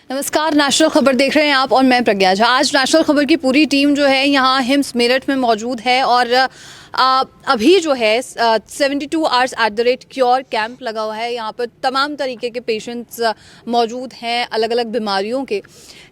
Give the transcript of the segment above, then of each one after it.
नमस्कार, नेशनल खबर देख रहे हैं आप और मैं प्रज्ञा झा। आज नेशनल खबर की पूरी टीम जो है यहाँ हिम्स मेरठ में मौजूद है और अभी जो है 72 आवर्स @क्योर कैंप लगा हुआ है। यहाँ पर तमाम तरीके के पेशेंट्स मौजूद हैं अलग अलग बीमारियों के।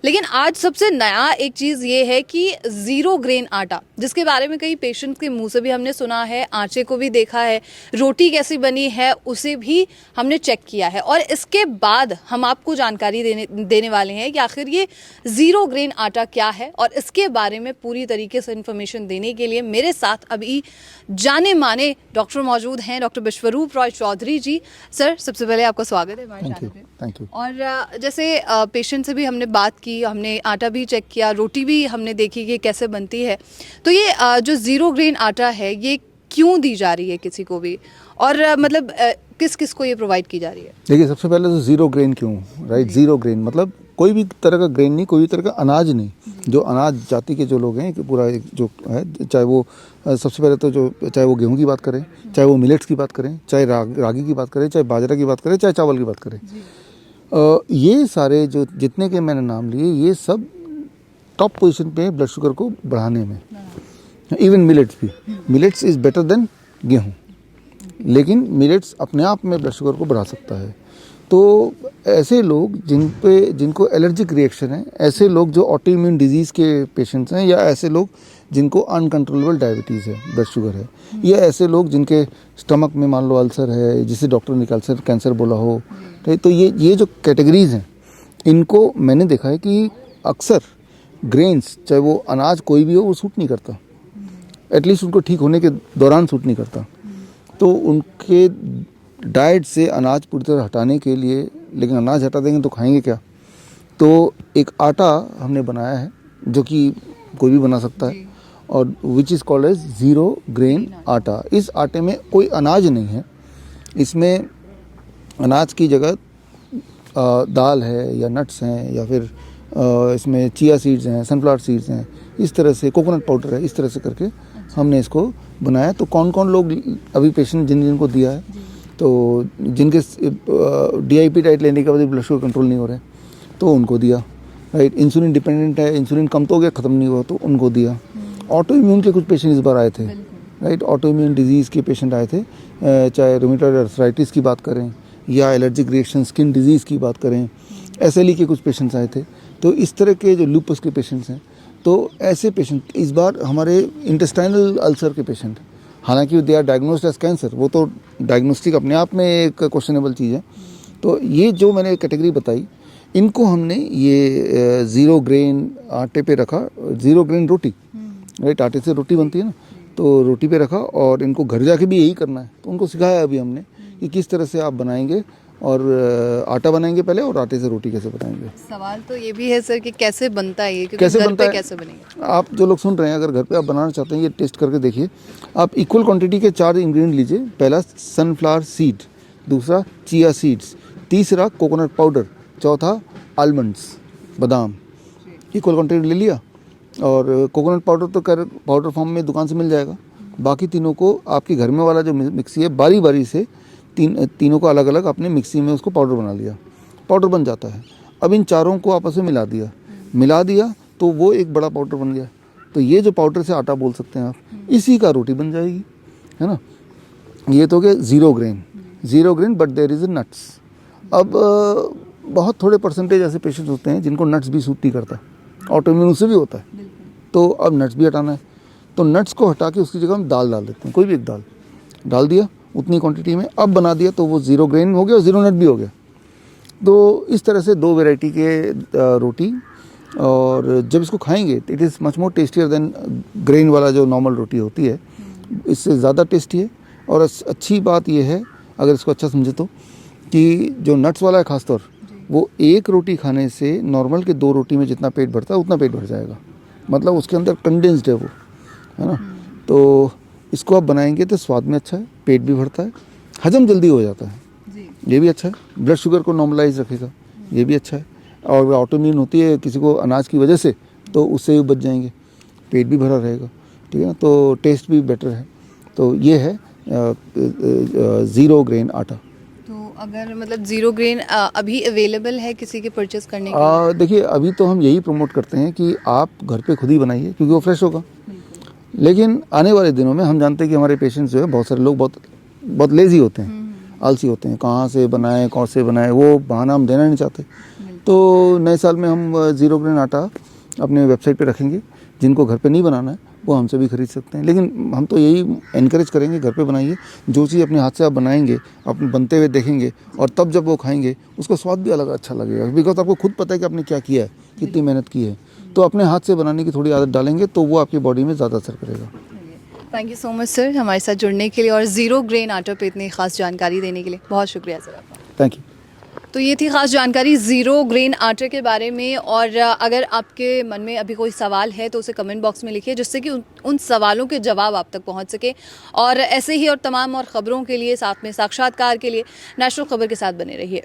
लेकिन आज सबसे नया एक चीज़ ये है कि ज़ीरो ग्रेन आटा, जिसके बारे में कई पेशेंट्स के मुंह से भी हमने सुना है, आटे को भी देखा है, रोटी कैसी बनी है उसे भी हमने चेक किया है। और इसके बाद हम आपको जानकारी देने वाले हैं कि आखिर ये ज़ीरो ग्रेन आटा क्या है। और इसके बारे में पूरी तरीके से इन्फॉर्मेशन देने के लिए मेरे साथ अभी जाने माने डॉक्टर मौजूद हैं, डॉक्टर विश्वरूप रॉय चौधरी जी। सर, सबसे पहले आपका स्वागत है हमारे चैनल पे। Thank you. और जैसे पेशेंट से भी हमने बात की, हमने आटा भी चेक किया, रोटी भी हमने देखी कि कैसे बनती है। तो ये जो ज़ीरो ग्रेन आटा है ये क्यों दी जा रही है किसी को भी, और मतलब किस किस को ये प्रोवाइड की जा रही है? देखिए, सबसे पहले तो ज़ीरो ग्रेन क्यों, राइट? ज़ीरो ग्रेन मतलब कोई भी तरह का ग्रेन नहीं, कोई भी तरह का अनाज नहीं। जो अनाज जाति के जो लोग हैं कि पूरा एक जो है, चाहे वो सबसे पहले तो जो चाहे वो गेहूं की बात करें, चाहे वो मिलेट्स की बात करें, चाहे रागी की बात करें, चाहे बाजरा की बात करें, चाहे चावल की बात करें, ये सारे जो जितने के मैंने नाम लिए ये सब टॉप पोजीशन पे है ब्लड शुगर को बढ़ाने में। इवन मिलेट्स भी, मिलेट्स इज़ बेटर देन गेहूँ, लेकिन मिलेट्स अपने आप में ब्लड शुगर को बढ़ा सकता है। तो ऐसे लोग जिनको एलर्जिक रिएक्शन है, ऐसे लोग जो ऑटो इम्यून डिजीज़ के पेशेंट्स हैं, या ऐसे लोग जिनको अनकंट्रोलेबल डायबिटीज़ है, ब्लड शुगर है, या ऐसे लोग जिनके स्टमक में मान लो अल्सर है, जिसे डॉक्टर ने कैंसर बोला हो, तो ये जो कैटेगरीज़ हैं, इनको मैंने देखा है कि अक्सर ग्रेन्स, चाहे वो अनाज कोई भी हो, वो सूट नहीं करता। एटलीस्ट उनको ठीक होने के दौरान सूट नहीं करता। तो उनके डाइट से अनाज पूरी तरह हटाने के लिए, लेकिन अनाज हटा देंगे तो खाएंगे क्या? तो एक आटा हमने बनाया है जो कि कोई भी बना सकता है, और which is called as zero grain आटा। इस आटे में कोई अनाज नहीं है, इसमें अनाज की जगह दाल है या नट्स हैं, या फिर इसमें चिया सीड्स हैं, सनफ्लावर सीड्स हैं, इस तरह से कोकोनट पाउडर है, इस तरह से करके हमने इसको बनाया। तो कौन कौन लोग अभी पेशेंट जिनको दिया है, तो जिनके DIP डाइट लेने के बाद ब्लड शुगर कंट्रोल नहीं हो रहे, तो उनको दिया, राइट? इंसुलिन डिपेंडेंट है, इंसुलिन कम तो हो गया, ख़त्म नहीं हुआ, तो उनको दिया। ऑटो इम्यून के कुछ पेशेंट इस बार आए थे, राइट? ऑटो इम्यून डिजीज़ के पेशेंट आए थे, चाहे रूमेटॉइड आर्थराइटिस की बात करें या एलर्जिक रिएक्शन स्किन डिजीज़ की बात करें, SLE के कुछ पेशेंट्स आए थे। तो इस तरह के जो लूपस के पेशेंट्स हैं, तो ऐसे पेशेंट इस बार हमारे इंटेस्टाइनल अल्सर के पेशेंट, हालांकि they are diagnosed as cancer, वो तो डायग्नोस्टिक अपने आप में एक क्वेश्चनेबल चीज़ है। तो ये जो मैंने कैटेगरी बताई, इनको हमने ये ज़ीरो ग्रेन आटे पे रखा, ज़ीरो ग्रेन रोटी, राइट? आटे से रोटी बनती है ना, तो रोटी पे रखा, और इनको घर जाके भी यही करना है। तो उनको सिखाया अभी हमने कि किस तरह से आप बनाएंगे, और आटा बनाएंगे पहले, और आटे से रोटी कैसे बनाएंगे। सवाल तो ये भी है सर कि कैसे बनता है ये, क्योंकि कैसे घर बनता पे है? कैसे बनेगा? आप जो लोग सुन रहे हैं, अगर घर पे आप बनाना चाहते हैं, ये टेस्ट करके देखिए। आप इक्वल क्वांटिटी के 4 इंग्रेडिएंट लीजिए। पहला सनफ्लावर सीड, दूसरा चिया सीड्स, तीसरा कोकोनट पाउडर, चौथा आलमंड्स, बादाम। इक्वल क्वांटिटी ले लिया, और कोकोनट पाउडर तो पाउडर फॉर्म में दुकान से मिल जाएगा। बाकी तीनों को आपके घर में वाला जो मिक्सी है, बारी बारी से तीनों को अलग अलग अपने मिक्सी में उसको पाउडर बना लिया, पाउडर बन जाता है। अब इन चारों को आपस में मिला दिया तो वो एक बड़ा पाउडर बन गया। तो ये जो पाउडर से आटा बोल सकते हैं आप, इसी का रोटी बन जाएगी, है ना? ये तो क्या zero grain but there is nuts. अब बहुत थोड़े परसेंटेज ऐसे पेशेंट्स होते हैं जिनको नट्स भी सूट नहीं करता, ऑटो इम्यून से भी होता है। तो अब नट्स भी हटाना है, तो नट्स को हटा के उसकी जगह हम दाल डाल देते हैं। कोई भी एक दाल डाल दिया उतनी क्वांटिटी में, अब बना दिया, तो वो ज़ीरो ग्रेन हो गया और ज़ीरो नट भी हो गया। तो इस तरह से 2 वैरायटी के रोटी, और जब इसको खाएंगे it is much more tastier than grain वाला जो नॉर्मल रोटी होती है, इससे ज़्यादा टेस्टी है। और अच्छी बात यह है, अगर इसको अच्छा समझे तो, कि जो नट्स वाला है खासतौर, वो एक रोटी खाने से नॉर्मल के 2 रोटी में जितना पेट भरता है उतना पेट भर जाएगा। मतलब उसके अंदर कंडेंस्ड है वो, है ना? तो इसको आप बनाएंगे तो स्वाद में अच्छा है, पेट भी भरता है, हजम जल्दी हो जाता है, ये भी अच्छा है। ब्लड शुगर को नॉर्मलाइज रखेगा, ये भी अच्छा है। और ऑटोइम्यून होती है किसी को अनाज की वजह से, तो उससे भी बच जाएंगे, पेट भी भरा रहेगा, ठीक है ना? तो टेस्ट भी बेटर है। तो ये है ज़ीरो ग्रेन आटा। तो अगर मतलब जीरो ग्रेन अभी अवेलेबल है किसी के परचेज करने के लिए? देखिए अभी तो हम यही प्रमोट करते हैं कि आप घर पे खुद ही बनाइए क्योंकि वो फ्रेश होगा। लेकिन आने वाले दिनों में हम जानते हैं कि हमारे पेशेंट्स जो है बहुत सारे लोग बहुत लेजी होते हैं, आलसी होते हैं, कहाँ से बनाएं कौन से बनाएं, वो बहाना हम देना नहीं चाहते। तो नए साल में हम जीरो ग्रेन आटा अपने वेबसाइट पे रखेंगे, जिनको घर पे नहीं बनाना है वो हमसे भी खरीद सकते हैं। लेकिन हम तो यही इनकरेज करेंगे घर पे बनाइए, जो चीज़ अपने हाथ से आप बनाएंगे, अपने बनते हुए देखेंगे और तब जब वो खाएंगे उसका स्वाद भी अलग अच्छा लगेगा, बिकॉज आपको खुद पता है कि आपने क्या किया है, कितनी मेहनत की है। तो अपने हाथ से बनाने की थोड़ी आदत डालेंगे तो वो आपकी बॉडी में ज़्यादा असर करेगा। Thank you so much sir हमारे साथ जुड़ने के लिए और ज़ीरो ग्रेन आटा पे इतनी खास जानकारी देने के लिए बहुत शुक्रिया सर आपका। Thank you. तो ये थी खास जानकारी ज़ीरो ग्रेन आटे के बारे में। और अगर आपके मन में अभी कोई सवाल है तो उसे कमेंट बॉक्स में लिखिए, जिससे कि उन सवालों के जवाब आप तक पहुंच सके। और ऐसे ही और तमाम और ख़बरों के लिए, साथ में साक्षात्कार के लिए नेशनल खबर के साथ बने रहिए।